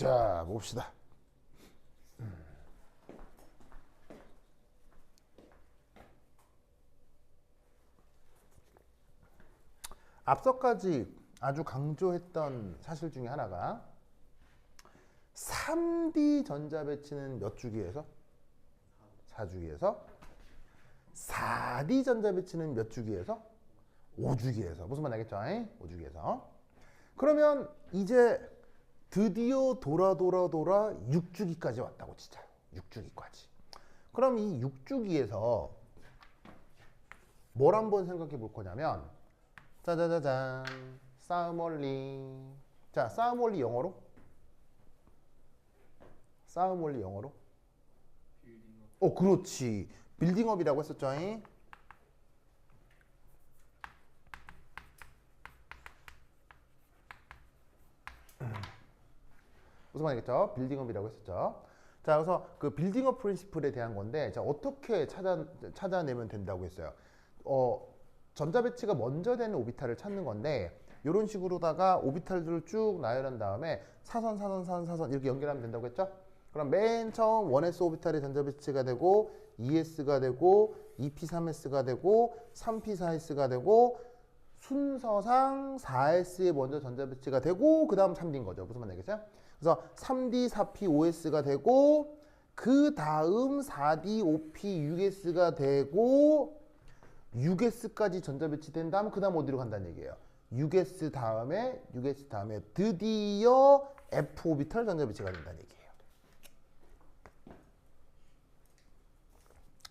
자, 봅시다. 앞서까지 아주 강조했던 사실 중에 하나가 3D 전자배치는 몇 주기에서? 4주기에서 4D 전자배치는 몇 주기에서? 5주기에서. 무슨 말 알겠죠? 5주기에서. 그러면 이제 드디어 돌아 6주기까지 왔다고 치자. 6주기까지. 그럼 이 6주기에서 뭘 한번 생각해 볼 거냐면 짜자자잔 싸움 원리. 자, 싸움 원리 영어로? 싸움 원리 영어로? 그렇지. 빌딩업이라고 했었죠. 무슨 말이겠죠? 빌딩업이라고 했었죠. 자, 그래서 그 빌딩업 프린시플에 대한 건데, 자, 어떻게 찾아내면 된다고 했어요. 전자배치가 먼저 되는 오비탈을 찾는 건데, 이런 식으로다가 오비탈들을 쭉 나열한 다음에 사선 이렇게 연결하면 된다고 했죠? 그럼 맨 처음 1s 오비탈의 전자배치가 되고 2s가 되고 2p3s가 되고 3p4s가 되고 순서상 4s에 먼저 전자배치가 되고 그 다음 3D인 거죠. 무슨 말 알겠어요? 그래서 3D, 4P, 5S가 되고 그 다음 4D, 5P, 6S가 되고 6S까지 전자배치된 다음 그 다음 어디로 간다는 얘기예요. 6S 다음에 드디어 F 오비탈 전자배치가 된다는 얘기예요.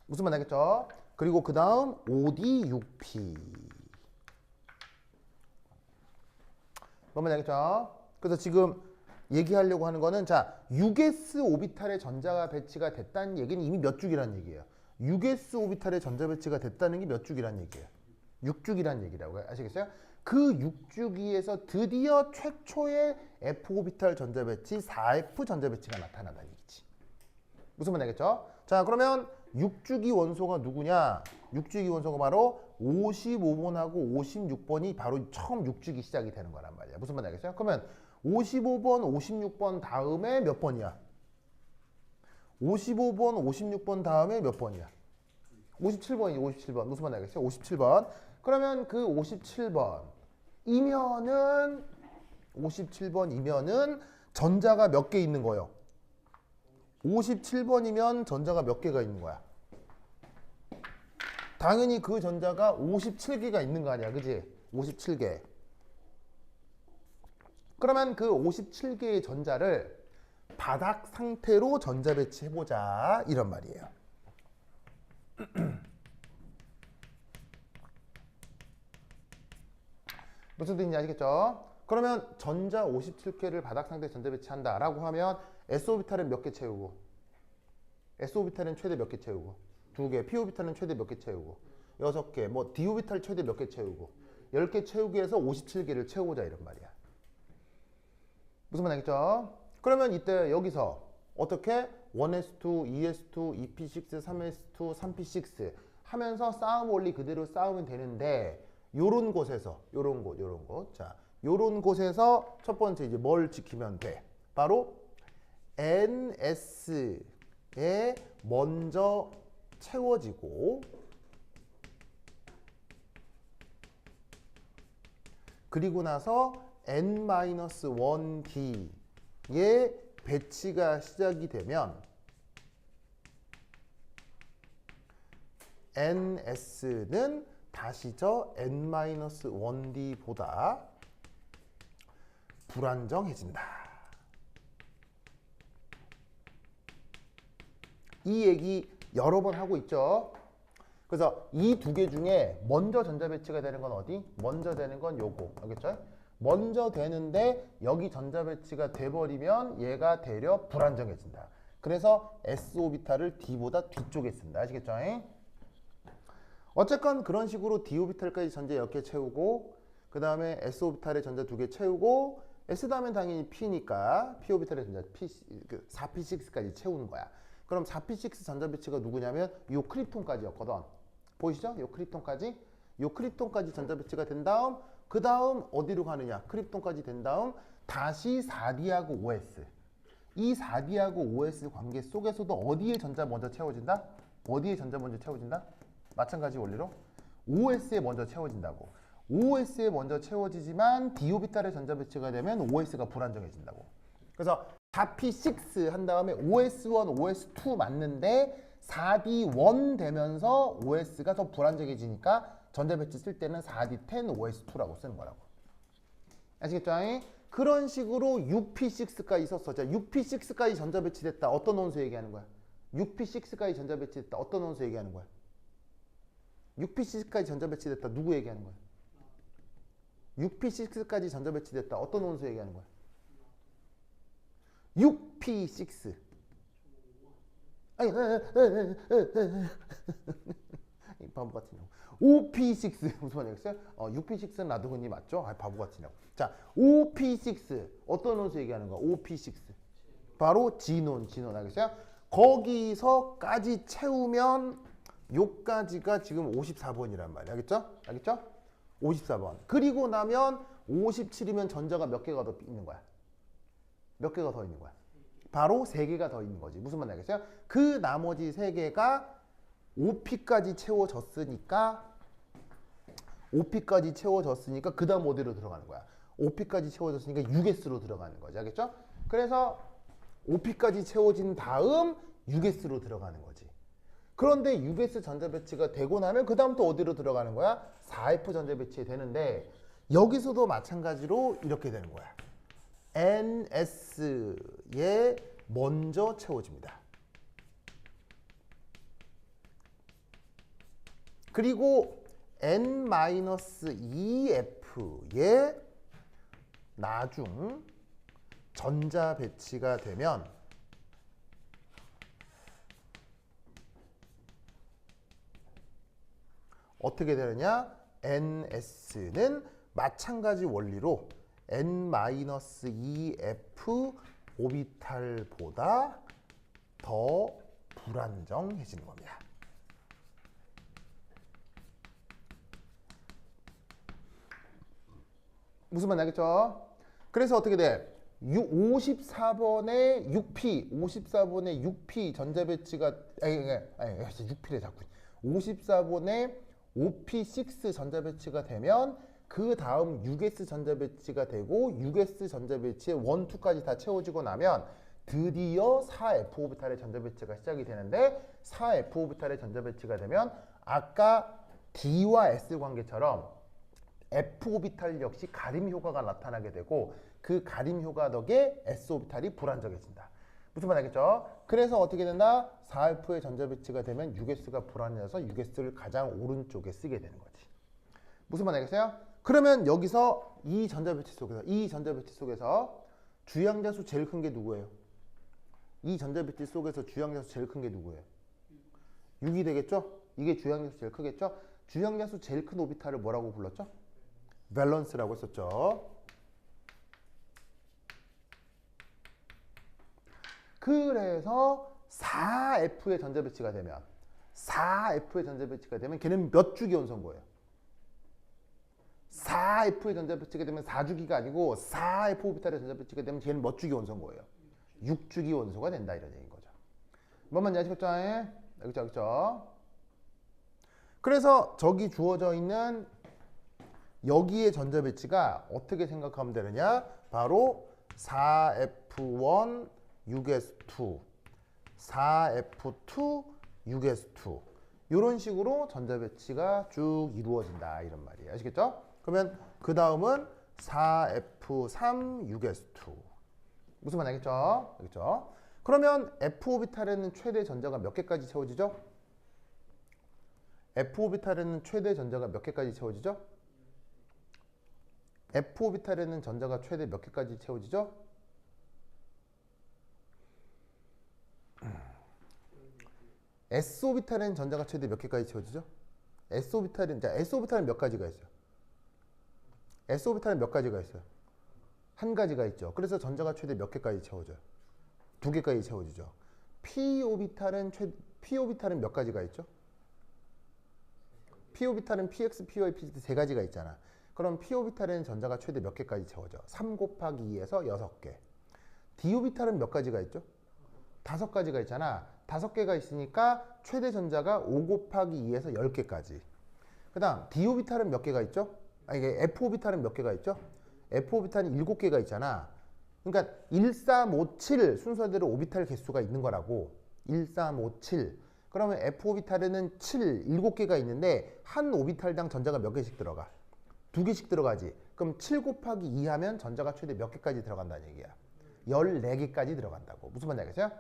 무슨 말 알겠죠? 그리고 그 다음 5D, 6P. 뭔 말 알겠죠? 그래서 지금 얘기하려고 하는 거는 자 6s 오비탈의 전자가 배치가 됐다는 얘기는 이미 몇 주기라는 얘기예요. 6s 오비탈의 전자 배치가 됐다는 게 몇 주기라는 얘기예요. 6주기라는 얘기라고 아시겠어요? 그 6주기에서 드디어 최초의 f 오비탈 전자 배치 4f 전자 배치가 나타난다는 얘기지. 무슨 말 알겠죠? 자, 그러면 6주기 원소가 누구냐? 6주기 원소가 바로 55번하고 56번이 바로 처음 6주기 시작이 되는 거란 말이야. 무슨 말 알겠어요? 그러면 55번, 56번 다음에 몇 번이야? 55번, 56번 다음에 몇 번이야? 57번이지, 57번. 무슨 말 알겠어요? 57번. 그러면 그 57번이면은 전자가 몇 개 있는 거예요? 57번이면 전자가 몇 개가 있는 거야? 당연히 그 전자가 57개가 있는 거 아니야, 그지? 57개. 그러면 그 57개의 전자를 바닥 상태로 전자 배치해보자, 이런 말이에요. 무슨 뜻인지 아시겠죠? 그러면 전자 57개를 바닥 상태에 전자 배치한다 라고 하면 S오비탈은 몇 개 채우고, S오비탈은 최대 몇 개 채우고, 2개, P오비탈은 최대 몇 개 채우고, 6개, 뭐 D오비탈 최대 몇 개 채우고, 10개 채우기 위해서 57개를 채우자, 이런 말이야. 무슨 말 알겠죠? 그러면 이때 여기서 어떻게 1s2, 2s2, 2p6, 3s2, 3p6 하면서 싸움 원리 그대로 싸우면 되는데, 요런 곳에서 요런 곳. 자, 요런 곳에서 첫 번째 이제 뭘 지키면 돼? 바로 ns에 먼저 채워지고 그리고 나서 n-1d에 배치가 시작이 되면 ns는 다시 저 n-1d보다 불안정해진다. 이 얘기 여러 번 하고 있죠. 그래서 이 두 개 중에 먼저 전자 배치가 되는 건 어디? 먼저 되는 건 요거. 알겠죠? 먼저 되는데 여기 전자 배치가 돼버리면 얘가 되려 불안정해진다. 그래서 s 오비탈을 d보다 뒤쪽에 쓴다. 아시겠죠? 어쨌건 그런 식으로 d 오비탈까지 전자 10개 채우고 그 다음에 s 오비탈의 전자 2개 채우고 s 다음엔 당연히 p니까 p 오비탈의 전자 4p6까지 채우는 거야. 그럼 4p6 전자 배치가 누구냐면 요 크립톤까지였거든. 보이시죠? 요 크립톤까지 전자 배치가 된 다음 그 다음 어디로 가느냐? 크립톤까지 된 다음 다시 4D하고 5S 이 4D하고 OS 관계 속에서도 어디에 전자 먼저 채워진다? 어디에 전자 먼저 채워진다? 마찬가지 원리로 OS에 먼저 채워진다고. OS에 먼저 채워지지만 d 오비탈의 전자 배치가 되면 OS가 불안정해진다고. 그래서 4p6 한 다음에 OS1, OS2 맞는데 4d1 되면서 OS가 더 불안정해지니까 전자 배치 쓸 때는 4d10 OS2라고 쓰는 거라고. 아시겠죠? 그런 식으로 6p6까지 있었어. 자, 6p6까지 전자 배치됐다. 어떤 원소 얘기하는 거야? 6p6까지 전자 배치됐다. 어떤 원소 얘기하는 거야? 6p6까지 전자 배치됐다. 누구 얘기하는 거야? 6p6까지 전자 배치됐다. 어떤 원소 얘기하는 거야? 6p6. 아니, 바보 같은 놈. 5p6 무슨 말이겠어요? 6p6는 라도근이 맞죠? 바보 같은 놈. 자, 5p6 어떤 원소 얘기하는 거야? 5p6 바로 진온 알겠어요? 거기서까지 채우면 요까지가 지금 54번이란 말이야. 알겠죠? 54번. 그리고 나면 57이면 전자가 몇 개가 더 있는 거야? 몇 개가 더 있는 거야? 바로 3개가 더 있는 거지. 무슨 말인지 알겠어요? 그 나머지 3개가 5p까지 채워졌으니까 그 다음 어디로 들어가는 거야? 5p까지 채워졌으니까 6s로 들어가는 거지. 알겠죠? 그래서 5p까지 채워진 다음 6s로 들어가는 거지. 그런데 6s 전자 배치가 되고 나면 그 다음 또 어디로 들어가는 거야? 4f 전자 배치 되는데 여기서도 마찬가지로 이렇게 되는 거야. ns에 먼저 채워집니다. 그리고 n-2f에 나중 전자 배치가 되면 어떻게 되느냐? ns는 마찬가지 원리로 n-2f 오비탈보다 더 불안정해지는 겁니다. 무슨 말인지 알겠죠? 그래서 어떻게 돼? 54번에 6p 전자 배치가 6p래 자꾸 54번에 5p6 전자 배치가 되면 그 다음 6s 전자 배치가 되고 6s 전자 배치에 1, 2까지 다 채워지고 나면 드디어 4f 오비탈의 전자 배치가 시작이 되는데 4f 오비탈의 전자 배치가 되면 아까 d와 s 관계처럼 f 오비탈 역시 가림 효과가 나타나게 되고 그 가림 효과 덕에 s 오비탈이 불안정해진다. 무슨 말 알겠죠? 그래서 어떻게 된다? 4f의 전자 배치가 되면 6s가 불안해져서 6s를 가장 오른쪽에 쓰게 되는 거지. 무슨 말 알겠어요? 그러면 여기서 이 전자 배치 속에서 주양자수 제일 큰 게 누구예요? 이 전자 배치 속에서 주양자수 제일 큰 게 누구예요? 6이 되겠죠? 이게 주양자수 제일 크겠죠? 주양자수 제일 큰 오비탈을 뭐라고 불렀죠? 밸런스라고 했었죠. 그래서 4F의 전자 배치가 되면 걔는 몇 주기 원소인 거예요? 4F의 전자 배치가 되면 4주기가 아니고 4F 오비탈의 전자 배치가 되면 걔는 몇 주기 원소인 거예요? 6주기 원소가 된다 이런 얘기인 거죠. 뭔 말인지 아시겠죠? 알겠죠? 그래서 저기 주어져 있는 여기에 전자 배치가 어떻게 생각하면 되느냐? 바로 4F1 6s2 4f2 6s2 이런 식으로 전자 배치가 쭉 이루어진다 이런 말이에요. 아시겠죠? 그러면 그 다음은 4f3 6s2 무슨 말 알겠죠? 알겠죠? 그러면 f 오비탈에는 최대 전자가 몇 개까지 채워지죠? f 오비탈에는 최대 전자가 몇 개까지 채워지죠? f 오비탈에는 전자가 최대 몇 개까지 채워지죠? s 오비탈에는 전자가 최대 몇 개까지 채워지죠? s 오비탈은 몇 가지가 있어요? s 오비탈은 몇 가지가 있어요? 한 가지가 있죠. 그래서 전자가 최대 몇 개까지 채워져요? 2개까지 채워지죠. p 오비탈은 몇 가지가 있죠? p 오비탈은 px, py, pz 세 가지가 있잖아. 그럼 p 오비탈에는 전자가 최대 몇 개까지 채워져? 3 곱하기 2에서 6개. d 오비탈은 몇 가지가 있죠? 5가지가 있잖아. 5개가 있으니까 최대 전자가 5 곱하기 2에서 10개까지. 그 다음 d 오비탈은 몇 개가 있죠? 이게 f 오비탈은 몇 개가 있죠? f 오비탈은 7개가 있잖아. 그러니까 1, 3, 5, 7 순서대로 오비탈 개수가 있는 거라고. 1, 3, 5, 7. 그러면 f 오비탈에는 7개가 있는데 한 오비탈당 전자가 몇 개씩 들어가? 2개씩 들어가지. 그럼 7 곱하기 2 하면 전자가 최대 몇 개까지 들어간다는 얘기야? 14개까지 들어간다고. 무슨 말인지 알겠어요?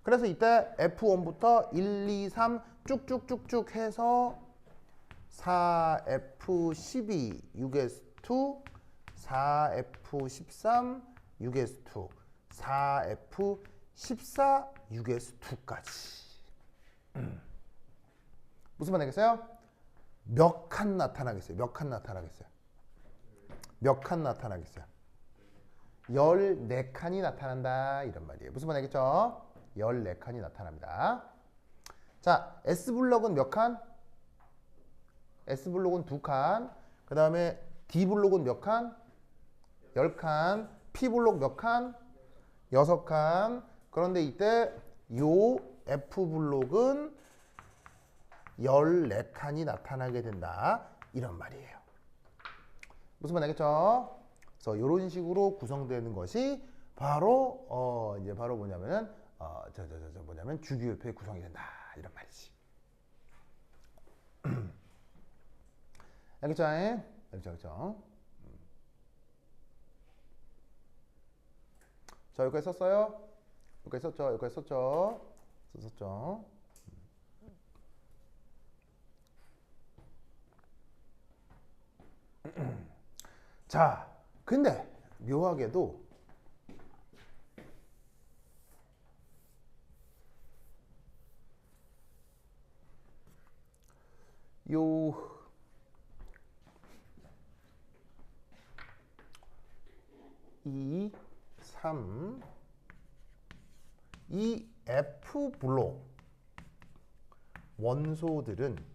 그래서 이때 F1부터 1, 2, 3 쭉쭉쭉쭉 해서 4F12 6S2 4F13 6S2 4F14 6S2까지. 무슨 말 되겠어요? 몇 칸 나타나겠어요? 몇 칸 나타나겠어요? 몇 칸 나타나겠어요? 14칸이 나타난다 이런 말이에요. 무슨 말 되겠죠? 14칸이 나타납니다. 자, S블록은 몇 칸? S블록은 2칸. 그 다음에 D블록은 몇 칸? 10칸. P블록 몇 칸? 6칸. 그런데 이때 요 F블록은 14칸이 나타나게 된다. 이런 말이에요. 무슨 말 알겠죠? 그래서 이런 식으로 구성되는 것이 바로 이제 바로 뭐냐면은 뭐냐면 주기율표의 구성이 된다. 이런 말이지. 알겠죠? 알겠죠? 자, 여기까지 썼어요? 여기까지 썼죠? 여기까지 썼죠? 썼죠? 자, 근데 묘하게도 요 2, 3 이 F블록 원소들은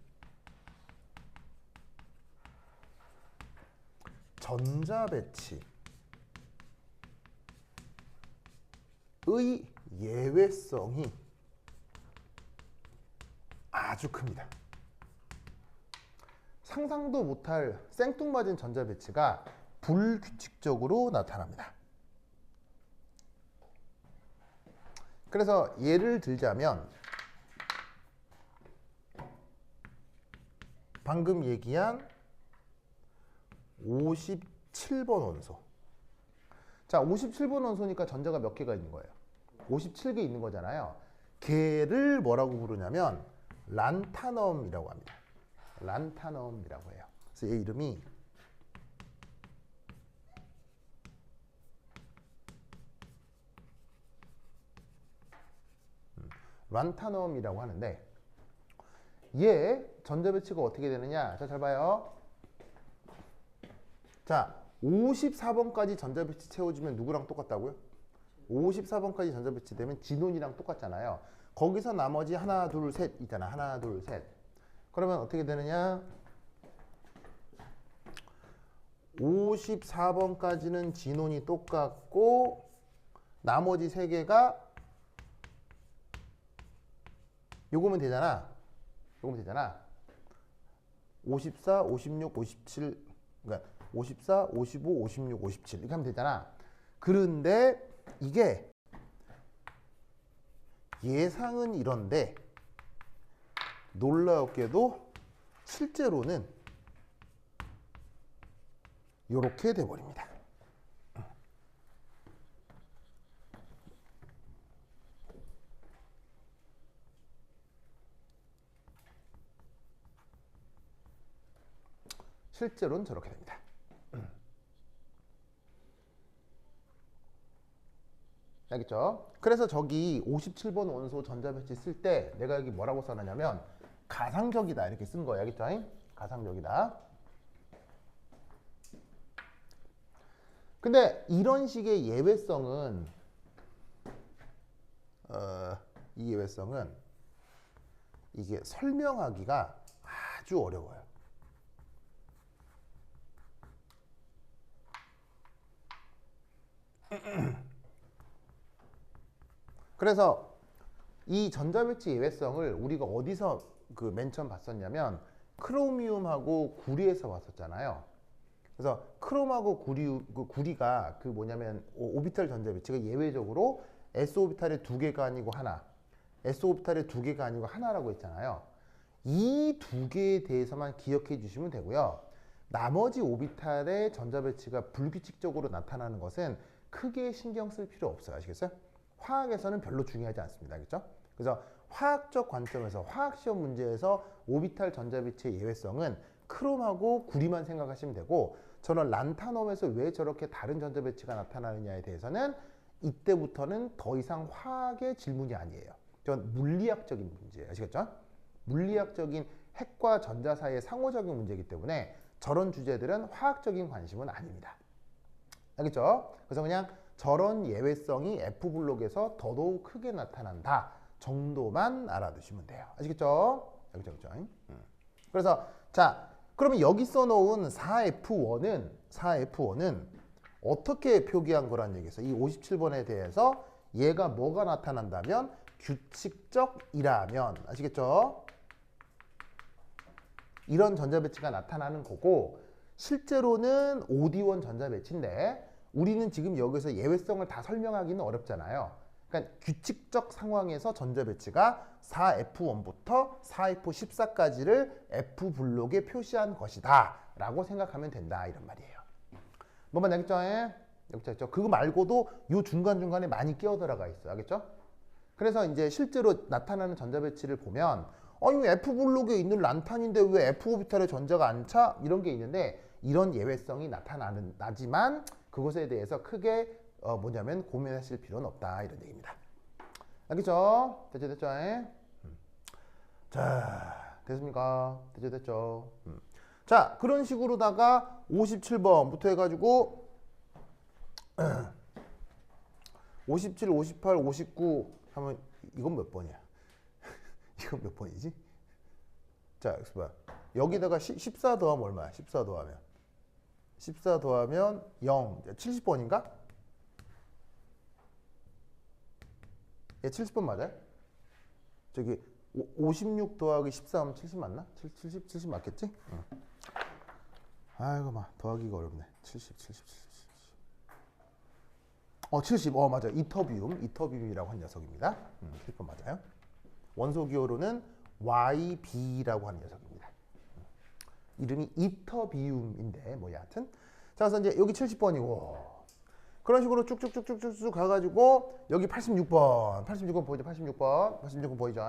전자 배치의 예외성이 아주 큽니다. 상상도 못할 생뚱맞은 전자 배치가 불규칙적으로 나타납니다. 그래서 예를 들자면 방금 얘기한 57번 원소. 자, 57번 원소니까 전자가 몇 개가 있는 거예요? 57개 있는 거잖아요. 걔를 뭐라고 부르냐면 란타넘이라고 합니다. 란타넘이라고 해요. 그래서 얘 이름이 란타넘이라고 하는데 얘 전자 배치가 어떻게 되느냐? 자, 잘 봐요. 자, 54번까지 전자 배치 채워주면 누구랑 똑같다고요? 54번까지 전자 배치 되면 진원이랑 똑같잖아요. 거기서 나머지 하나, 둘, 셋 있잖아. 하나, 둘, 셋. 그러면 어떻게 되느냐? 54번까지는 진원이 똑같고 나머지 3개가 요거면 되잖아. 요거면 되잖아. 54, 56, 57 그러니까 54, 55, 56, 57 이렇게 하면 되잖아. 그런데 이게 예상은 이런데 놀랍게도 실제로는 이렇게 돼버립니다. 실제로는 저렇게 됩니다. 알겠죠? 그래서 저기 57번 원소 전자 배치 쓸 때 내가 여기 뭐라고 써놨냐면 가상적이다 이렇게 쓴 거예요. 알겠죠? 가상적이다. 근데 이런 식의 예외성은 이 예외성은 이게 설명하기가 아주 어려워요. 그래서 이 전자배치 예외성을 우리가 어디서 그 맨 처음 봤었냐면 크로미움하고 구리에서 봤었잖아요. 그래서 크롬하고 구리가 그 뭐냐면 오비탈 전자배치가 예외적으로 s 오비탈의 두 개가 아니고 하나, s 오비탈의 두 개가 아니고 하나라고 했잖아요. 이 두 개에 대해서만 기억해 주시면 되고요. 나머지 오비탈의 전자배치가 불규칙적으로 나타나는 것은 크게 신경 쓸 필요 없어요. 아시겠어요? 화학에서는 별로 중요하지 않습니다. 알겠죠? 그래서 화학적 관점에서 화학시험 문제에서 오비탈 전자배치의 예외성은 크롬하고 구리만 생각하시면 되고, 저는 란타넘에서 왜 저렇게 다른 전자배치가 나타나느냐에 대해서는 이때부터는 더 이상 화학의 질문이 아니에요. 전 물리학적인 문제예요. 아시겠죠? 물리학적인 핵과 전자 사이의 상호작용 문제이기 때문에 저런 주제들은 화학적인 관심은 아닙니다. 알겠죠? 그래서 그냥 저런 예외성이 F블록에서 더더욱 크게 나타난다 정도만 알아두시면 돼요. 아시겠죠? 알겠죠? 그래서 자, 그러면 여기 써놓은 4F1은 어떻게 표기한 거란 얘기겠어요? 이 57번에 대해서 얘가 뭐가 나타난다면 규칙적이라면, 아시겠죠? 이런 전자배치가 나타나는 거고, 실제로는 OD1 전자배치인데 우리는 지금 여기서 예외성을 다 설명하기는 어렵잖아요. 그러니까 규칙적 상황에서 전자배치가 4F1부터 4F14까지를 F블록에 표시한 것이다 라고 생각하면 된다, 이런 말이에요. 뭐만 알겠죠? 알겠죠? 그거 말고도 요 중간중간에 많이 끼어 들어가 있어요. 알겠죠? 그래서 이제 실제로 나타나는 전자배치를 보면 이거 F블록에 있는 란탄인데 왜 F오비탈에 전자가 안 차? 이런 게 있는데, 이런 예외성이 나지만 그것에 대해서 크게 뭐냐면 고민하실 필요는 없다, 이런 얘기입니다. 알겠죠? 됐죠? 자, 됐습니까? 됐죠? 자, 그런 식으로다가 57번부터 해가지고 57, 58, 59 하면 이건 몇 번이야? 이건 몇 번이지? 자, 봐. 여기다가 14 더하면 얼마야? 14 더하면 0. 70번인가? 예, 70번 맞아요? 저기 56 더하기 14 하면 70 맞나? 70 맞겠지? 응. 아이고, 막 더하기가 어렵네. 70. 70. 맞아. 이터비움이라고 한 녀석입니다. 70번 맞아요. 원소 기호로는 YB라고 하는 녀석입니다. 이름이 이터비움인데 뭐 여하튼. 자, 그래서 이제 여기 70번이고 그런 식으로 쭉쭉쭉쭉쭉 가가지고 여기 86번 보이죠? 86번 보이죠?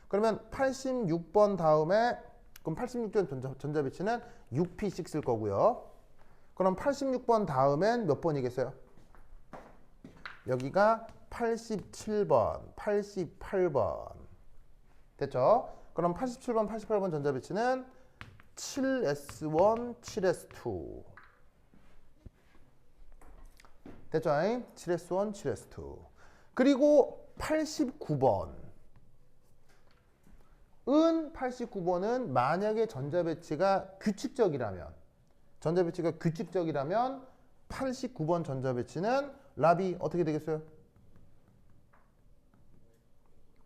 그러면 86번 다음에 그럼 86번 전자배치는 6P6 쓸 거고요. 그럼 86번 다음엔 몇 번이겠어요? 여기가 87번, 88번. 됐죠? 그럼 87번, 88번 전자배치는 7S1, 7S2. 됐죠? 7S1, 7S2. 그리고 89번은 만약에 전자배치가 규칙적이라면 89번 전자배치는 랍이 어떻게 되겠어요?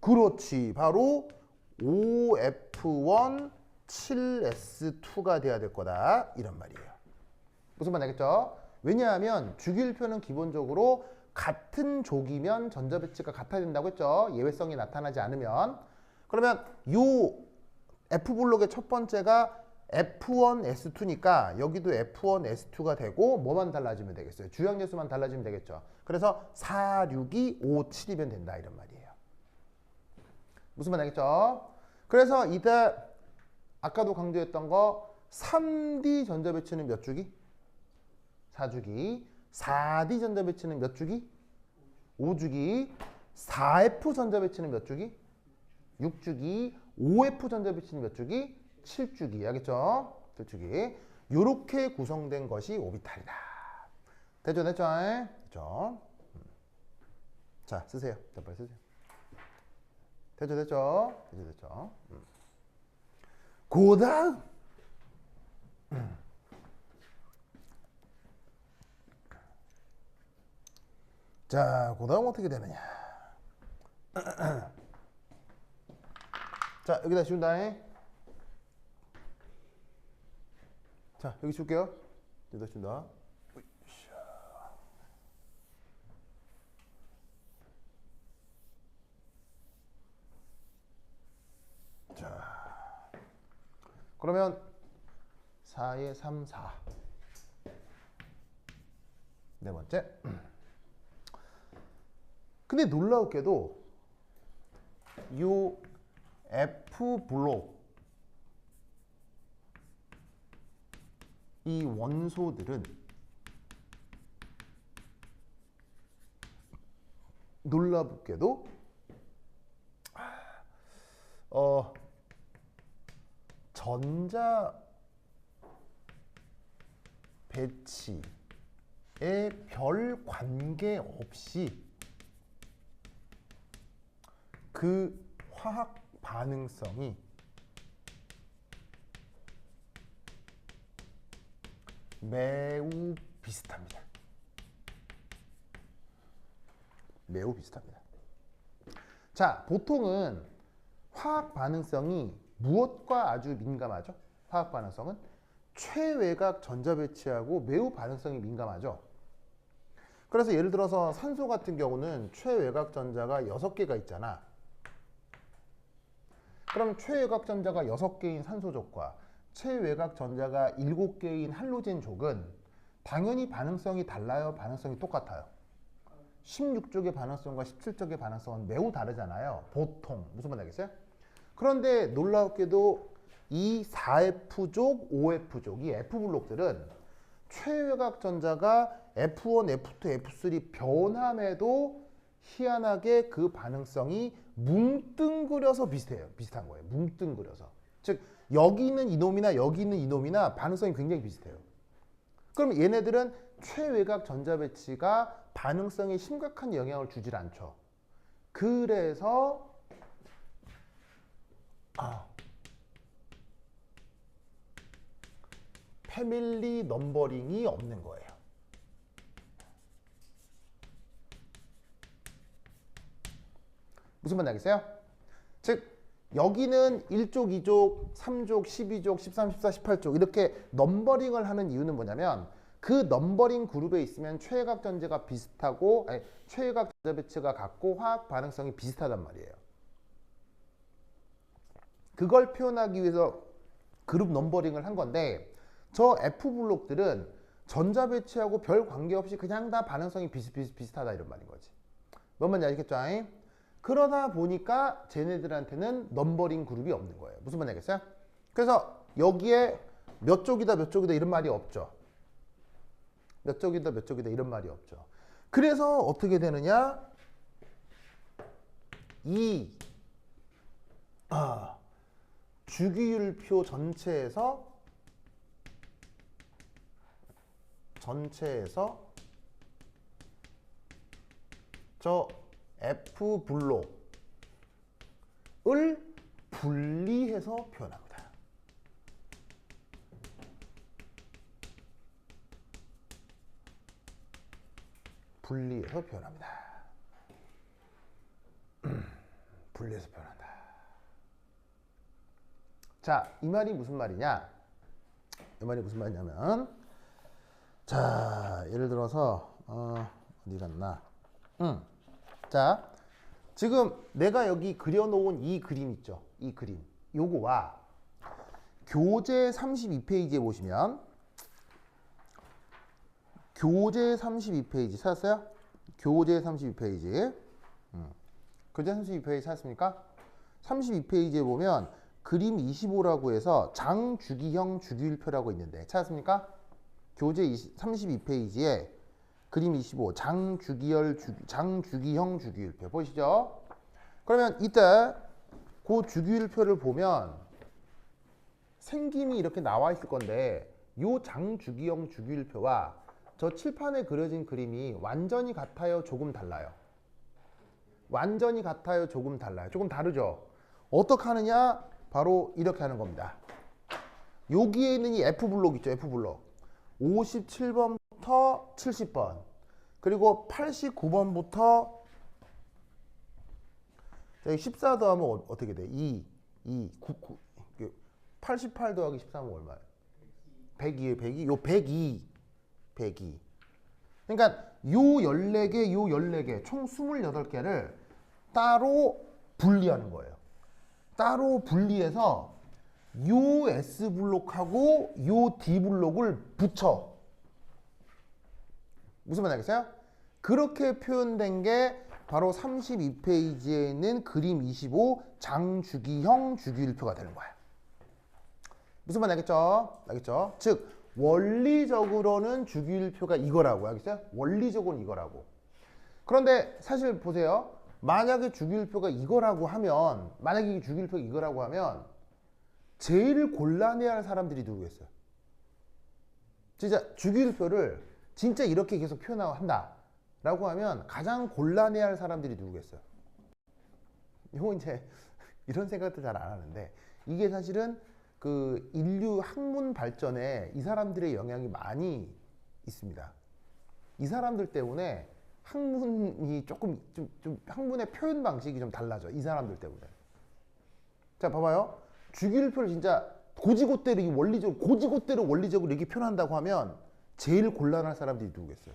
그렇지. 바로 5F1 7S2가 돼야 될 거다. 이런 말이에요. 무슨 말 알겠죠? 왜냐하면 주기율표는 기본적으로 같은 족이면 전자배치가 같아야 된다고 했죠. 예외성이 나타나지 않으면. 그러면 요 F블록의 첫 번째가 F1S2니까 여기도 F1S2가 되고 뭐만 달라지면 되겠어요? 주양계수만 달라지면 되겠죠. 그래서 4, 6, 2, 5, 7이면 된다. 이런 말이에요. 무슨 말 알겠죠? 그래서 이때 아까도 강조했던 거 3D 전자배치는 몇 주기? 4주기. 4D 전자배치는 몇 주기? 5주기. 4F 전자배치는 몇 주기? 6주기. 5F 전자배치는 몇 주기? 7주기. 알겠죠? 7주기. 요렇게 구성된 것이 오비탈이다. 됐죠? 됐죠? 자, 쓰세요. 자, 빨리 쓰세요. 됐죠? 그 다음 자, 그 다음 어떻게 되느냐. 자, 여기다 씌운다. 자, 여기 씌울게요. 여기다 씌운다. 자, 그러면 4에 3, 4. 네 번째. 근데 놀라웠게도 요 F 블록 이 원소들은 놀랍게도 전자 배치에 별 관계 없이 그 화학 반응성이 매우 비슷합니다. 매우 비슷합니다. 자, 보통은 화학 반응성이 무엇과 아주 민감하죠? 화학 반응성은 최외곽 전자 배치하고 매우 반응성이 민감하죠. 그래서 예를 들어서 산소 같은 경우는 최외곽 전자가 6개가 있잖아. 그럼 최외곽 전자가 6개인 산소족과 최외곽 전자가 7개인 할로젠족은 당연히 반응성이 달라요? 반응성이 똑같아요? 16쪽의 반응성과 17쪽의 반응성은 매우 다르잖아요. 보통. 무슨 말 알겠어요? 그런데 놀랍게도 이 4F족, 5F족, 이 F블록들은 최외곽 전자가 F1, F2, F3 변함에도 희한하게 그 반응성이 뭉뚱그려서 비슷해요. 비슷한 거예요. 뭉뚱그려서. 즉 여기 있는 이놈이나 여기 있는 이놈이나 반응성이 굉장히 비슷해요. 그럼 얘네들은 최외곽 전자 배치가 반응성에 심각한 영향을 주질 않죠. 그래서 패밀리 넘버링이 없는 거예요. 무슨 말인지 알겠어요? 즉 여기는 1족, 2족, 3족, 12족, 13, 14, 18족 이렇게 넘버링을 하는 이유는 뭐냐면 그 넘버링 그룹에 있으면 최외곽 전자가 비슷하고 최외곽 전자 배치가 같고 화학 반응성이 비슷하단 말이에요. 그걸 표현하기 위해서 그룹 넘버링을 한 건데 저 F블록들은 전자 배치하고 별 관계없이 그냥 다 반응성이 비슷하다 이런 말인 거지. 뭔 말인지 알겠죠? 그러다 보니까 쟤네들한테는 넘버링 그룹이 없는 거예요. 무슨 말인지 알겠어요? 그래서 여기에 몇 쪽이다 몇 쪽이다 이런 말이 없죠. 몇 쪽이다 몇 쪽이다 이런 말이 없죠. 그래서 어떻게 되느냐? 이 주기율표 전체에서 저 F 블록을 분리해서 표현합니다. 분리해서 표현합니다. 분리해서 표현한다. 자, 이 말이 무슨 말이냐? 이 말이 무슨 말이냐면 자, 예를 들어서 어디 갔나? 자, 지금 내가 여기 그려놓은 이 그림 있죠? 이 그림. 요거와 교재 32페이지에 보시면 교재 32페이지 찾았어요? 교재 32페이지. 교재 32페이지 찾았습니까? 32페이지에 보면 그림 25라고 해서 장주기형 주기율표라고 있는데 찾았습니까? 교재 32페이지에 그림 25 장주기형 주기율표 보이시죠? 그러면 이때 그 주기율표를 보면 생김이 이렇게 나와 있을 건데 요 장주기형 주기율표와 저 칠판에 그려진 그림이 완전히 같아요? 조금 달라요? 완전히 같아요? 조금 달라요? 조금 다르죠? 어떻게 하느냐? 바로 이렇게 하는 겁니다. 여기에 있는 이 F블록 있죠? F블록 57번부터 70번 그리고 89번부터 자, 14 더하면 어떻게 돼? 88 더하기 13은 얼마야? 102에 102. 요 102. 102. 그러니까 요 14개, 요 14개, 총 28개를 따로 분리하는 거예요. 따로 분리해서 요 S블록하고 요 D블록을 붙여. 무슨 말 알겠어요? 그렇게 표현된 게 바로 32페이지에 있는 그림 25 장주기형 주기율표가 되는 거야. 무슨 말 알겠죠? 알겠죠? 즉 원리적으로는 주기율표가 이거라고. 알겠어요? 원리적으로는 이거라고. 그런데 사실 보세요. 만약에 주기율표가 이거라고 하면, 만약에 이 주기율표가 이거라고 하면 제일 곤란해할 사람들이 누구겠어요? 진짜 주기율표를 진짜 이렇게 계속 표현한다 라고 하면 가장 곤란해할 사람들이 누구겠어요? 이거 이제 이런 생각도 잘 안 하는데, 이게 사실은 그 인류 학문 발전에 이 사람들의 영향이 많이 있습니다. 이 사람들 때문에 학문이 조금 좀 학문의 표현 방식이 좀 달라져. 이 사람들 때문에. 자, 봐봐요. 주기율표를 진짜 고지고대로 고지고대로 원리적으로 이렇게 표현한다고 하면 제일 곤란할 사람들이 누구겠어요?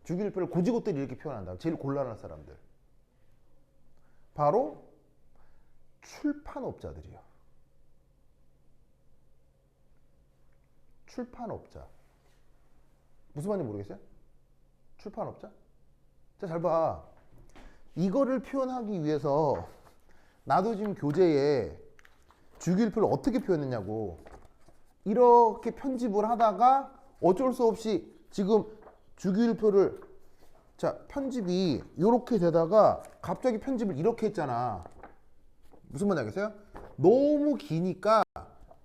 주기율표를 고지고대로 이렇게 표현한다고 제일 곤란할 사람들. 바로 출판업자들이요. 출판업자. 무슨 말인지 모르겠어요? 출판업자? 자, 잘 봐. 이거를 표현하기 위해서 나도 지금 교재에 주기율표를 어떻게 표현했냐고. 이렇게 편집을 하다가 어쩔 수 없이 지금 주기율표를, 자, 편집이 이렇게 되다가 갑자기 편집을 이렇게 했잖아. 무슨 말인지 알겠어요? 너무 기니까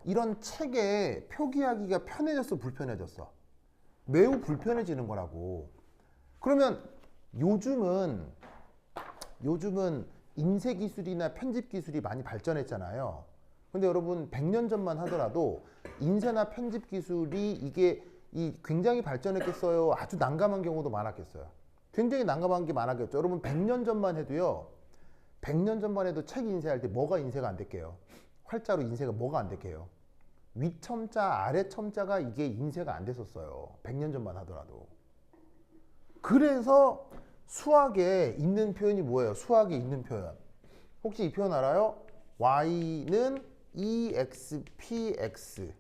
이런 책에 표기하기가 편해졌어, 불편해졌어? 매우 불편해지는 거라고. 그러면 요즘은 인쇄 기술이나 편집 기술이 많이 발전했잖아요. 근데 여러분 100년 전만 하더라도 인쇄나 편집 기술이 이게 굉장히 발전했겠어요? 아주 난감한 경우도 많았겠어요? 굉장히 난감한 게 많았겠죠. 여러분 100년 전만 해도요. 100년 전만 해도 책 인쇄할 때 뭐가 인쇄가 안 됐게요? 활자로 인쇄가 뭐가 안 됐게요? 위첨자, 아래첨자가 이게 인쇄가 안 됐었어요. 100년 전만 하더라도. 그래서 수학에 있는 표현이 뭐예요? 수학에 있는 표현. 혹시 이 표현 알아요? y는 EXPX.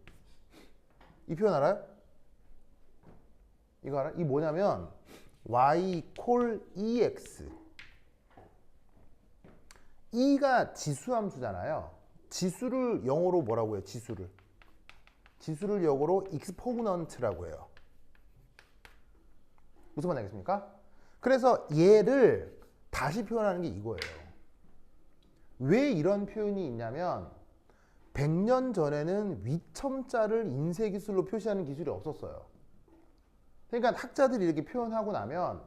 이 표현 알아요? 이거 알아요? 이 뭐냐면 y 콜 EX. E가 지수함수잖아요. 지수를 영어로 뭐라고 해요? 지수를 영어로 exponent라고 해요. 무슨 말인지 알겠습니까? 그래서 얘를 다시 표현하는 게 이거예요. 왜 이런 표현이 있냐면 100년 전에는 위첨자를 인쇄 기술로 표시하는 기술이 없었어요. 그러니까 학자들이 이렇게 표현하고 나면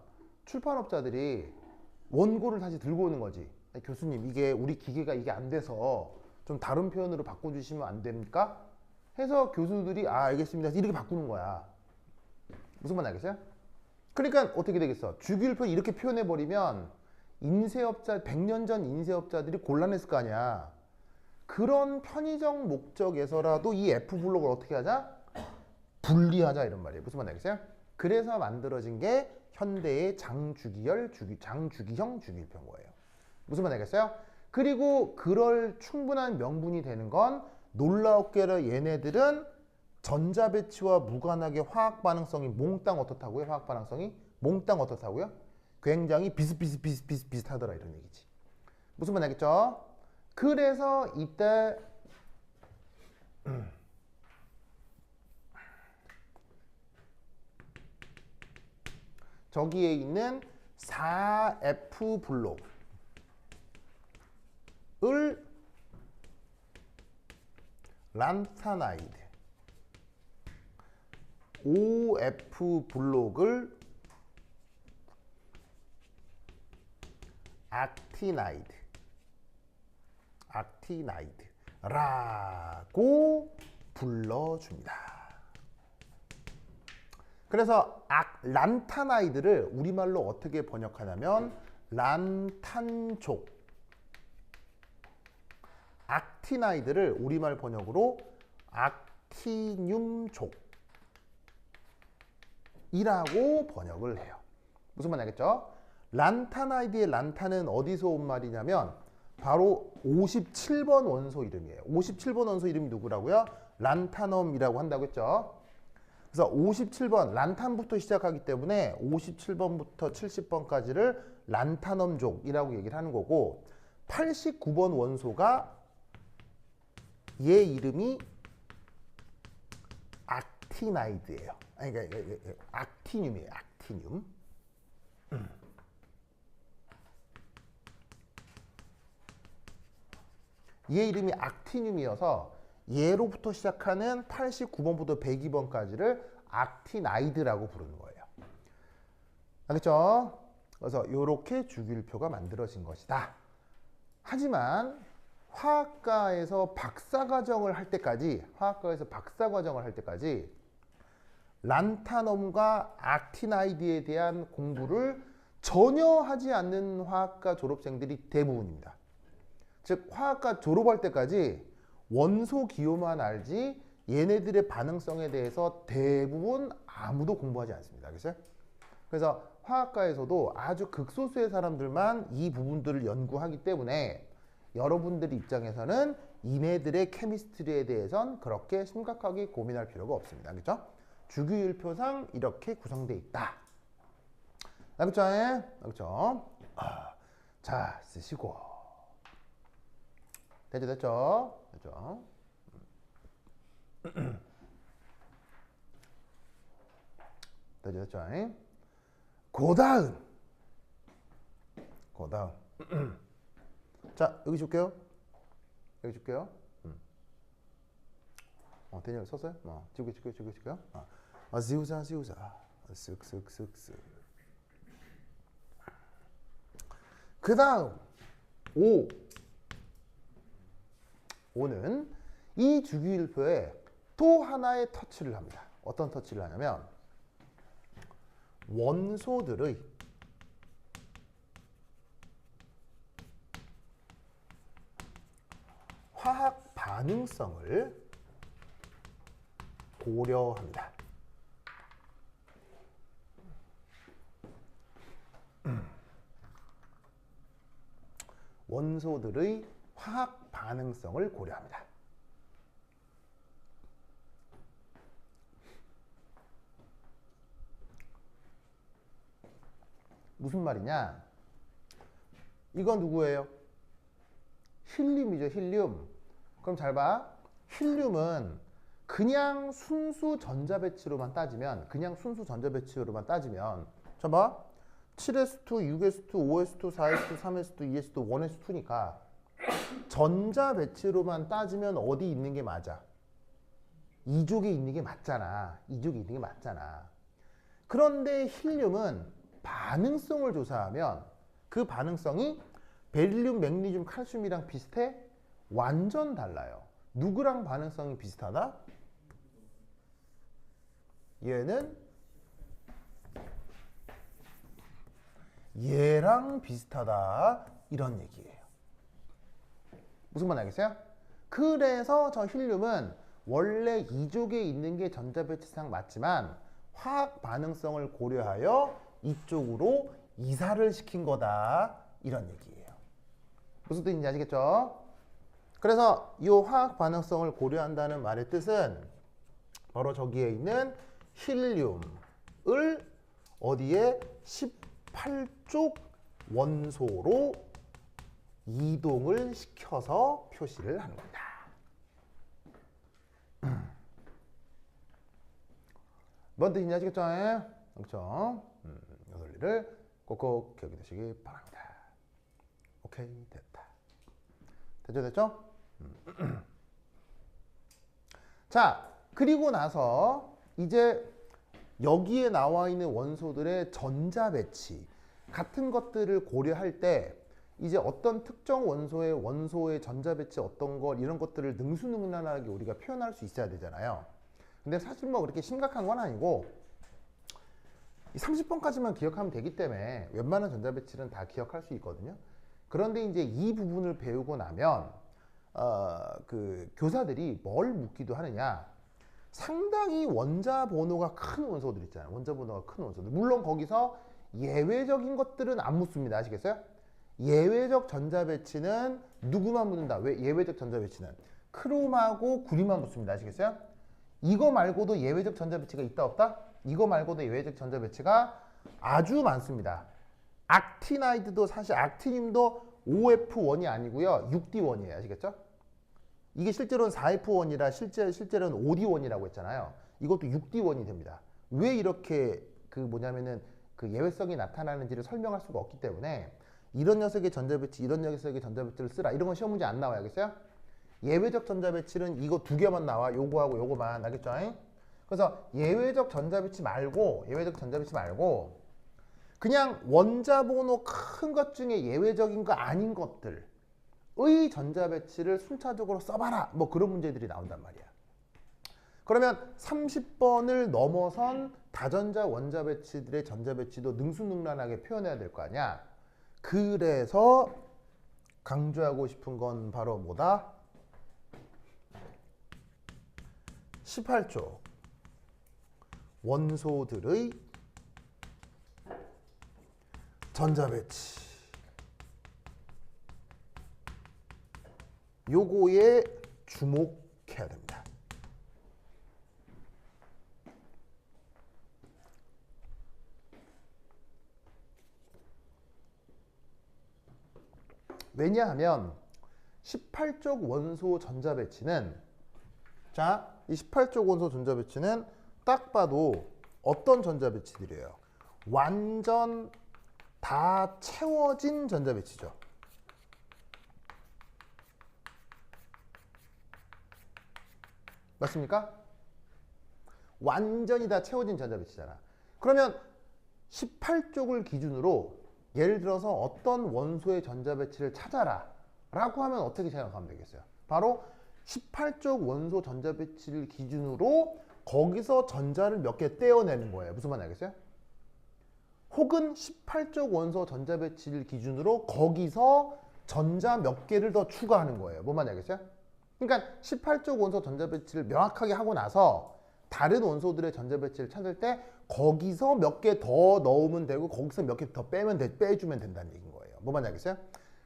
출판업자들이 원고를 다시 들고 오는 거지. 교수님, 이게 우리 기계가 이게 안 돼서 좀 다른 표현으로 바꿔주시면 안 됩니까? 해서 교수들이 알겠습니다. 이렇게 바꾸는 거야. 무슨 말인지 알겠어요? 그러니까 어떻게 되겠어? 주기율표 이렇게 표현해버리면 인쇄업자, 100년 전 인쇄업자들이 곤란했을 거 아니야. 그런 편의적 목적에서라도 이 F블록을 어떻게 하자? 분리하자 이런 말이에요. 무슨 말인지 알겠어요? 그래서 만들어진 게 현대의 장주기형 주기율표인 거예요. 무슨 말인지 알겠어요? 그리고 그럴 충분한 명분이 되는 건 놀라웠게도 얘네들은 전자배치와 무관하게 화학 반응성이 몽땅 어떻다고요? 화학 반응성이 몽땅 어떻다고요? 굉장히 비슷하더라 이런 얘기지. 무슨 말인지 알겠죠? 그래서 이때 저기에 있는 4F 블록을 란타나이드, 5F 블록을 악티나이드라고 불러줍니다. 그래서 란타나이드를 우리말로 어떻게 번역하냐면 란탄족, 악티나이드를 우리말 번역으로 악티늄족이라고 번역을 해요. 무슨 말인지 알겠죠? 란타나이드의 란탄은 어디서 온 말이냐면 바로 57번 원소 이름이에요. 57번 원소 이름이 누구라고요? 란타넘이라고 한다고 했죠. 그래서 57번 란탄부터 시작하기 때문에 57번부터 70번까지를 란타넘족이라고 얘기를 하는 거고, 89번 원소가 얘 이름이 악티나이드예요. 아니 그러니까 악티늄이에요. 악티늄. 얘 이름이 악티늄이어서 얘로부터 시작하는 89번부터 102번까지를 악티나이드라고 부르는 거예요. 알겠죠? 그래서 이렇게 주기율표가 만들어진 것이다. 하지만 화학과에서 박사과정을 할 때까지 란타넘과 악티나이드에 대한 공부를 전혀 하지 않는 화학과 졸업생들이 대부분입니다. 즉 화학과 졸업할 때까지 원소 기호만 알지 얘네들의 반응성에 대해서 대부분 아무도 공부하지 않습니다. 알겠어요? 그래서 화학과에서도 아주 극소수의 사람들만 이 부분들을 연구하기 때문에 여러분들 입장에서는 얘네들의 케미스트리에 대해선 그렇게 심각하게 고민할 필요가 없습니다. 알겠죠? 주기율표상 이렇게 구성되어 있다. 알겠죠? 알겠죠? 자, 쓰시고. 됐죠? 됐죠? 그 다음. 자, 여기 줄게요. 대니엘 썼어요? 지우개요. 지우자. 쓱. 그 다음 5는 이 주기율표에 또 하나의 터치를 합니다. 어떤 터치를 하냐면 원소들의 화학 반응성을 고려합니다. 원소들의 화학 반응성을 고려합니다. 무슨 말이냐? 이건 누구예요? 힐륨이죠, 힐륨. 그럼 잘 봐. 힐륨은 그냥 순수 전자배치로만 따지면, 자 봐. 7s2, 6s2, 5s2, 4s2, 3s2, 2s2, 1s2니까 전자배치로만 따지면 어디 있는 게 맞아? 2족에 있는 게 맞잖아. 그런데 힐륨은 반응성을 조사하면 그 반응성이 베릴륨, 맥리듐, 칼슘이랑 비슷해? 완전 달라요. 누구랑 반응성이 비슷하다? 얘는 얘랑 비슷하다, 이런 얘기예요. 무슨 말 알겠어요? 그래서 저 힐륨은 원래 2족에 있는 게 전자배치상 맞지만 화학 반응성을 고려하여 이쪽으로 이사를 시킨 거다, 이런 얘기예요. 무슨 뜻인지 아시겠죠? 그래서 이 화학 반응성을 고려한다는 말의 뜻은 바로 저기에 있는 힐륨을 어디에 18족 원소로 이동을 시켜서 표시를 하는 겁니다. 뭔 뜻인지 아시겠죠? 그렇죠? 이 논리를 꼭꼭 기억해 두시기 바랍니다. 오케이, 됐다. 됐죠? 자, 그리고 나서 이제 여기에 나와 있는 원소들의 전자 배치 같은 것들을 고려할 때 이제 어떤 특정 원소의 전자 배치 어떤 것, 이런 것들을 능수능란하게 우리가 표현할 수 있어야 되잖아요. 근데 사실 뭐 그렇게 심각한 건 아니고, 이 30번까지만 기억하면 되기 때문에 웬만한 전자배치는 다 기억할 수 있거든요. 그런데 이제 이 부분을 배우고 나면 그 교사들이 뭘 묻기도 하느냐. 상당히 원자 번호가 큰 원소들 있잖아요. 원자 번호가 큰 원소들. 물론 거기서 예외적인 것들은 안 묻습니다. 아시겠어요? 예외적 전자배치는 누구만 묻는다. 왜 예외적 전자배치는? 크롬하고 구리만 묻습니다. 아시겠어요? 이거 말고도 예외적 전자배치가 있다 없다? 이거 말고도 예외적 전자배치가 아주 많습니다. 악티나이드도 사실 악티늄도 OF1이 아니고요. 6D1이에요. 아시겠죠? 이게 실제로는 4F1이라 실제로는 5D1이라고 했잖아요. 이것도 6D1이 됩니다. 왜 이렇게 뭐냐면은 그 예외성이 나타나는지를 설명할 수가 없기 때문에 이런 녀석의 전자배치, 이런 녀석의 전자배치를 쓰라. 이런 건 시험 문제 안 나와요. 알겠어요? 예외적 전자배치는 이거 두 개만 나와. 요거하고 요거만. 알겠죠? 그래서 예외적 전자배치 말고 그냥 원자 번호 큰 것 중에 예외적인 거 아닌 것들의 전자배치를 순차적으로 써봐라. 뭐 그런 문제들이 나온단 말이야. 그러면 30번을 넘어선 다전자 원자 배치들의 전자배치도 능수능란하게 표현해야 될 거 아니야. 그래서 강조하고 싶은 건 바로 뭐다? 18쪽 원소들의 전자배치. 요거에 주목해야 됩니다. 왜냐하면 18쪽 원소 전자배치는 이 18쪽 원소 전자배치는 딱 봐도 어떤 전자배치들이에요? 완전 다 채워진 전자배치죠. 맞습니까? 완전히 다 채워진 전자배치잖아. 그러면 18쪽을 기준으로 예를 들어서 어떤 원소의 전자배치를 찾아라 라고 하면 어떻게 생각하면 되겠어요? 바로 18쪽 원소 전자배치를 기준으로 거기서 전자를 몇 개 떼어내는 거예요. 무슨 말인지 알겠어요? 혹은 18쪽 원소 전자배치를 기준으로 거기서 전자 몇 개를 더 추가하는 거예요. 뭔 말인지 알겠어요? 그러니까 18쪽 원소 전자배치를 명확하게 하고 나서 다른 원소들의 전자배치를 찾을 때 거기서 몇 개 더 넣으면 되고 거기서 몇 개 더 빼주면 된다는 얘기인 거예요. 뭔 말인지 알겠어요?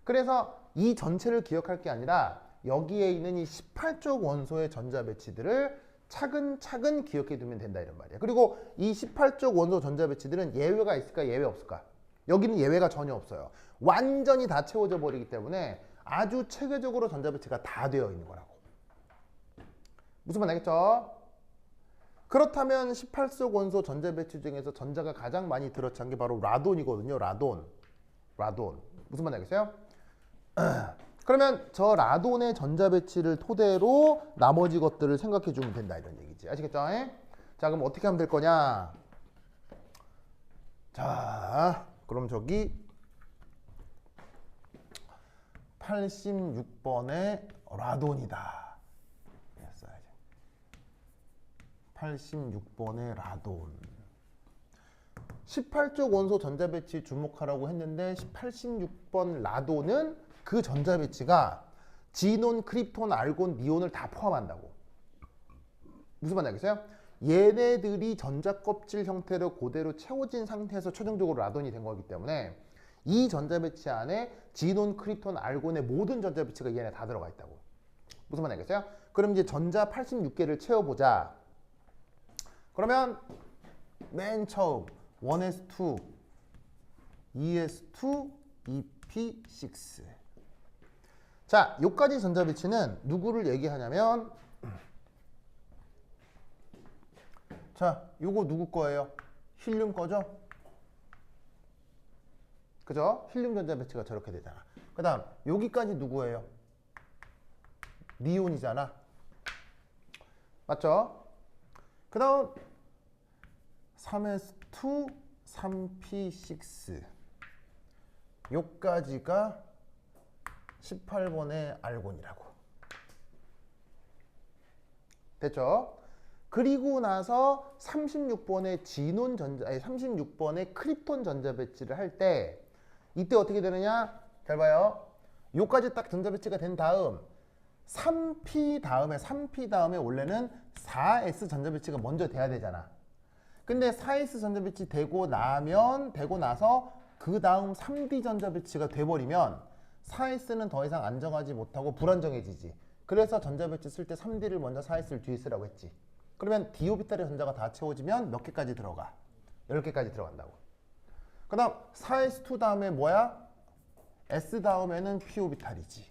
그래서 이 전체를 기억할 게 아니라 여기에 있는 이 18쪽 원소의 전자배치들을 차근차근 기억해 두면 된다 이런 말이에요. 그리고 이 18쪽 원소 전자배치들은 예외가 있을까 예외 없을까? 여기는 예외가 전혀 없어요. 완전히 다 채워져 버리기 때문에 아주 체계적으로 전자배치가 다 되어 있는 거라고. 무슨 말 알겠죠? 그렇다면 18쪽 원소 전자배치 중에서 전자가 가장 많이 들어찬 게 바로 라돈이거든요. 라돈. 무슨 말 알겠어요? 그러면 저 라돈의 전자배치를 토대로 나머지 것들을 생각해 주면 된다 이런 얘기지. 아시겠죠? 자, 그럼 어떻게 하면 될 거냐? 자, 그럼 저기 86번에 라돈이다. 86번에 라돈. 18쪽 원소 전자배치 주목하라고 했는데 86번 라돈은 그 전자배치가 지논, 크립톤, 알곤, 니온을 다 포함한다고. 무슨 말인지 알겠어요? 얘네들이 전자껍질 형태로 그대로 채워진 상태에서 최종적으로 라돈이 된 거기 때문에 이 전자배치 안에 지논, 크립톤, 알곤의 모든 전자배치가 얘네 다 들어가 있다고. 무슨 말인지 알겠어요? 그럼 이제 전자 86개를 채워보자. 그러면 맨 처음 1s2, 2s2, 2p6. 자, 요까지 전자배치는 누구를 얘기하냐면 자, 요거 누구 거예요? 힐륨 거죠? 그죠? 힐륨 전자배치가 저렇게 되잖아. 그 다음 여기까지 누구예요? 니온이잖아. 맞죠? 그 다음 3s2, 3p6 요까지가 18번의 알곤이라고. 됐죠? 그리고 나서 36번의 지논 전자, 아니 36번의 크립톤 전자 배치를 할 때 이때 어떻게 되느냐? 잘 봐요. 요까지 딱 전자 배치가 된 다음 3p 다음에 원래는 4s 전자 배치가 먼저 돼야 되잖아. 근데 4s 전자 배치 되고 나서 그 다음 3d 전자 배치가 돼버리면 4s는 더 이상 안정하지 못하고 불안정해지지. 그래서 전자 배치 쓸 때 3d를 먼저 4s를 뒤에 쓰라고 했지. 그러면 d 오비탈의 전자가 다 채워지면 몇 개까지 들어가? 10개까지 들어간다고. 그 다음 4s2 다음에 뭐야? s 다음에는 p 오비탈이지.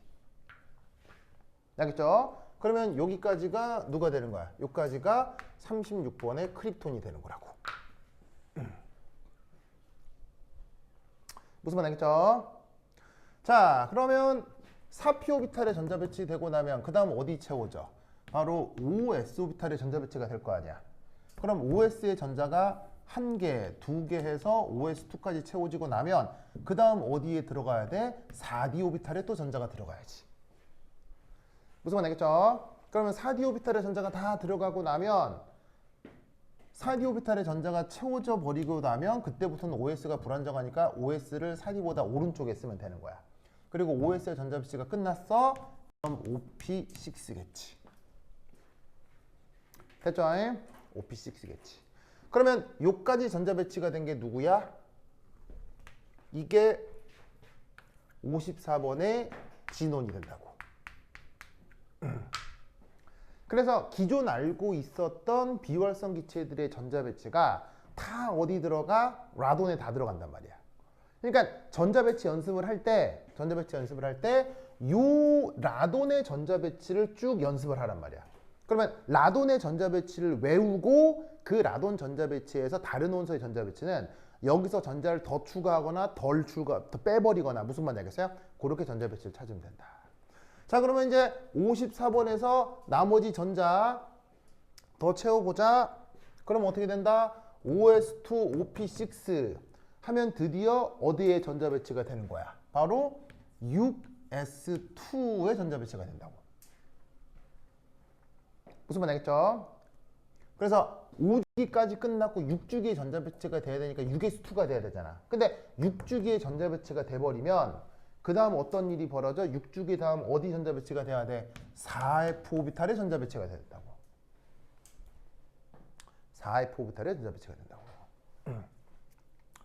알겠죠? 그러면 여기까지가 누가 되는 거야? 여기까지가 36번의 크립톤이 되는 거라고. 무슨 말 알겠죠? 자, 그러면 4p 오비탈의 전자 배치되고 나면 그 다음 어디 채워져? 바로 5s 오비탈의 전자 배치가 될 거 아니야. 그럼 5s의 전자가 1개, 2개 해서 5s2까지 채워지고 나면 그 다음 어디에 들어가야 돼? 4d 오비탈에 또 전자가 들어가야지. 무슨 말 알겠죠? 그러면 4d 오비탈의 전자가 다 들어가고 나면 4d 오비탈의 전자가 채워져 버리고 나면 그때부터는 OS가 불안정하니까 OS를 4d보다 오른쪽에 쓰면 되는 거야. 그리고 OS의 전자 배치가 끝났어. 그럼 OP6겠지. 됐죠? OP6겠지. 그러면 요까지 전자 배치가 된 게 누구야? 이게 54번의 진원이 된다고. 그래서 기존 알고 있었던 비활성 기체들의 전자 배치가 다 어디 들어가? 라돈에 다 들어간단 말이야. 그러니까 전자 배치 연습을 할 때 요 라돈의 전자 배치를 쭉 연습을 하란 말이야. 그러면 라돈의 전자 배치를 외우고 그 라돈 전자 배치에서 다른 원소의 전자 배치는 여기서 전자를 더 추가하거나 더 빼버리거나 무슨 말인지 알겠어요? 그렇게 전자 배치를 찾으면 된다. 자, 그러면 이제 54번에서 나머지 전자 더 채워보자. 그럼 어떻게 된다? OS2, OP6 하면 드디어 어디에 전자 배치가 되는 거야? 바로 6s2의 전자 배치가 된다고. 무슨 말 알겠죠? 그래서 5주기까지 끝났고 6주기의 전자 배치가 돼야 되니까 6s2가 돼야 되잖아. 근데 6주기의 전자 배치가 돼버리면 그 다음 어떤 일이 벌어져? 6주기 다음 어디 전자 배치가 돼야 돼? 4f 오비탈의 전자 배치가 된다고. 4f 오비탈의 전자 배치가 된다고.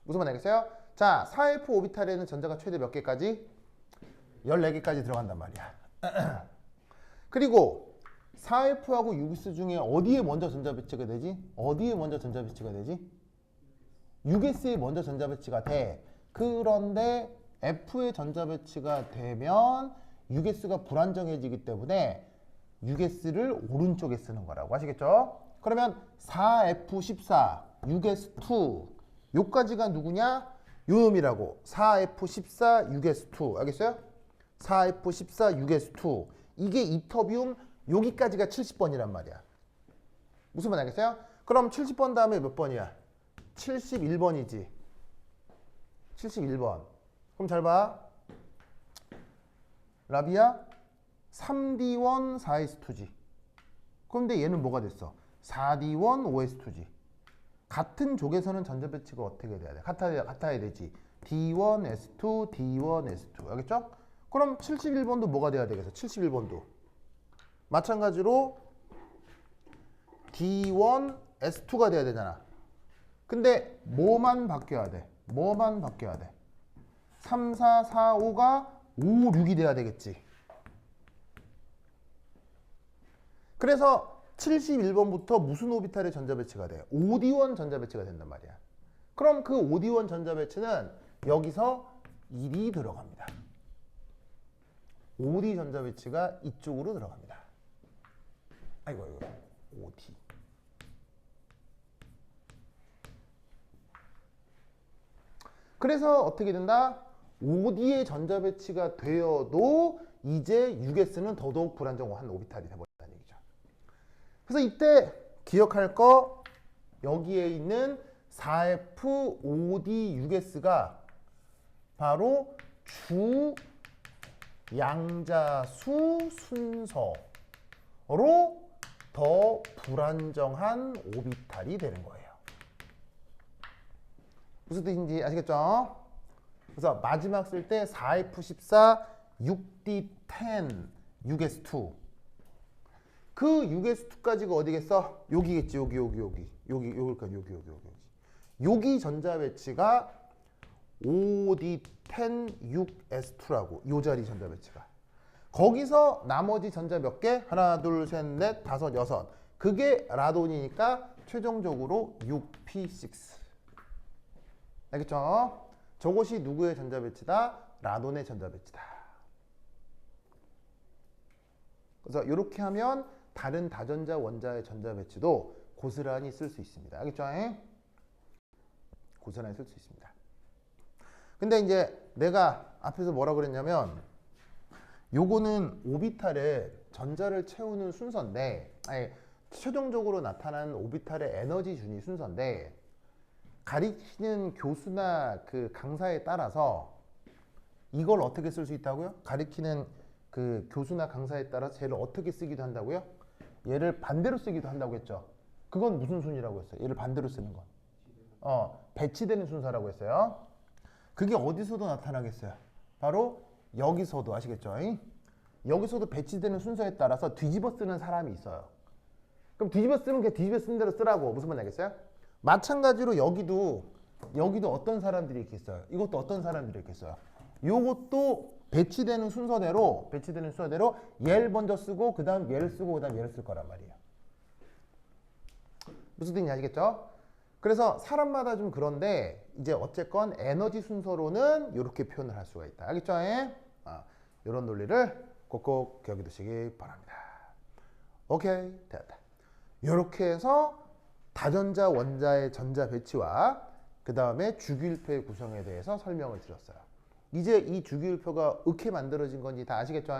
무슨 말 알겠어요? 자, 4f 오비탈에는 전자가 최대 몇 개까지? 14개까지 들어간단 말이야. 그리고 4f하고 6s 중에 어디에 먼저 전자 배치가 되지? 6s에 먼저 전자 배치가 돼. 그런데 F의 전자 배치가 되면 6s가 불안정해지기 때문에 6s를 오른쪽에 쓰는 거라고. 아시겠죠? 그러면 4F14, 6s2 요까지가 누구냐? 요 놈이라고. 4F14, 6s2 알겠어요? 4F14, 6s2 이게 이터비움 여기까지가 70번이란 말이야. 무슨 말 알겠어요? 그럼 70번 다음에 몇 번이야? 71번이지. 71번. 그럼 잘 봐. 라비아 3D1 4s2지. 그런데 얘는 뭐가 됐어? 4D1 5s2지. 같은 족에서는 전자 배치가 어떻게 돼야 돼? 같아야 되지. D1S2, D1S2. 알겠죠? 그럼 71번도 뭐가 돼야 되겠어? 71번도. 마찬가지로 D1S2가 돼야 되잖아. 근데 뭐만 바뀌어야 돼? 3, 4, 4, 5가 5, 6이 돼야 되겠지. 그래서 71번부터 무슨 오비탈의 전자 배치가 돼? OD1 전자 배치가 된단 말이야. 그럼 그 OD1 전자 배치는 여기서 1이 들어갑니다. OD 전자 배치가 이쪽으로 들어갑니다. 아이고 OD. 그래서 어떻게 된다? OD의 전자 배치가 되어도 이제 6s는 더더욱 불안정한 오비탈이 되어버린다는 얘기죠. 그래서 이때 기억할 거 여기에 있는 4F5D6s가 바로 주 양자수 순서로 더 불안정한 오비탈이 되는 거예요. 무슨 뜻인지 아시겠죠? 그래서 마지막 쓸 때 4F14, 6D10, 6S2. 그 6S2까지가 어디겠어? 여기겠지. 여기 전자 배치가 5D10, 6S2라고. 요 자리 전자 배치가. 거기서 나머지 전자 몇 개? 하나, 둘, 셋, 넷, 다섯, 여섯. 그게 라돈이니까 최종적으로 6P6. 알겠죠? 저것이 누구의 전자 배치다? 라돈의 전자 배치다. 그래서 이렇게 하면 다른 다전자 원자의 전자 배치도 고스란히 쓸 수 있습니다. 알겠죠? 고스란히 쓸 수 있습니다. 근데 이제 내가 앞에서 뭐라 그랬냐면 요거는 오비탈에 전자를 채우는 순서인데, 아니, 최종적으로 나타나는 오비탈의 에너지 준위 순서인데, 가리키는 교수나 그 강사에 따라서 이걸 어떻게 쓸 수 있다고요? 가리키는 그 교수나 강사에 따라서 쟤를 어떻게 쓰기도 한다고요? 얘를 반대로 쓰기도 한다고 했죠. 그건 무슨 순이라고 했어요? 얘를 반대로 쓰는 건. 배치되는 순서라고 했어요. 그게 어디서도 나타나겠어요? 바로 여기서도. 아시겠죠? 여기서도 배치되는 순서에 따라서 뒤집어 쓰는 사람이 있어요. 그럼 뒤집어 쓰면 그냥 뒤집어 쓴 대로 쓰라고. 무슨 말인지 알겠어요? 마찬가지로 여기도 어떤 사람들이 이렇게 있어요. 이것도 어떤 사람들이 이렇게 있어요. 요것도 배치되는 순서대로 얘를 먼저 쓰고 그 다음 얘를 쓰고 그 다음 얘를 쓸 거란 말이에요. 무슨 뜻인지 아시겠죠? 그래서 사람마다 좀 그런데 이제 어쨌건 에너지 순서로는 이렇게 표현을 할 수가 있다. 알겠죠? 이런 논리를 꼭꼭 기억해 두시기 바랍니다. 오케이, 됐다. 이렇게 해서 다전자 원자의 전자 배치와 그 다음에 주기율표의 구성에 대해서 설명을 드렸어요. 이제 이 주기율표가 어떻게 만들어진 건지 다 아시겠죠?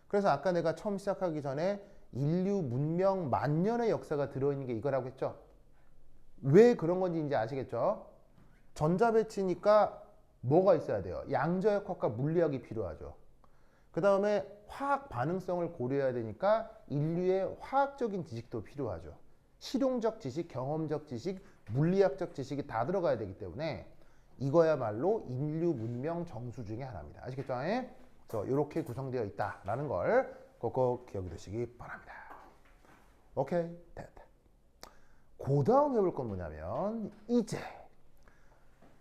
그래서 아까 내가 처음 시작하기 전에 인류 문명 만년의 역사가 들어있는 게 이거라고 했죠? 왜 그런 건지 이제 아시겠죠? 전자 배치니까 뭐가 있어야 돼요? 양저역학과 물리학이 필요하죠. 그 다음에 화학 반응성을 고려해야 되니까 인류의 화학적인 지식도 필요하죠. 실용적 지식, 경험적 지식, 물리학적 지식이 다 들어가야 되기 때문에 이거야말로 인류 문명 정수 중에 하나입니다. 아시겠죠? 그래서 이렇게 구성되어 있다라는 걸 꼭꼭 기억해 두시기 바랍니다. 오케이, 됐다. 그 다음 해볼 건 뭐냐면 이제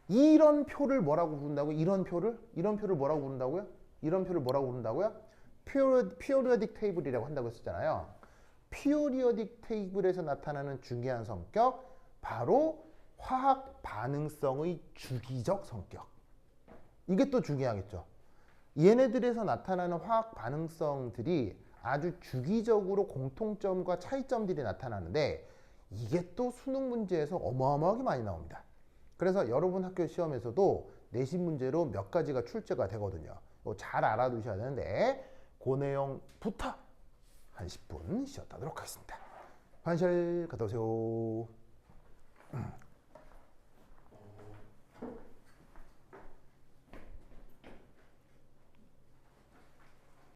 이런 표를 뭐라고 부른다고요? 이런 표를 뭐라고 부른다고요? 이런 표를 뭐라고 부른다고요? 피어리어딕 테이블이라고 한다고 했었잖아요. 피어리어딕 테이블에서 나타나는 중요한 성격, 바로 화학 반응성의 주기적 성격. 이게 또 중요하겠죠. 얘네들에서 나타나는 화학 반응성들이 아주 주기적으로 공통점과 차이점들이 나타나는데 이게 또 수능 문제에서 어마어마하게 많이 나옵니다. 그래서 여러분 학교 시험에서도 내신 문제로 몇 가지가 출제가 되거든요. 잘 알아두셔야 되는데 그 내용부터 한 10분 쉬었다 하도록 하겠습니다. 환실 갔다 오세요.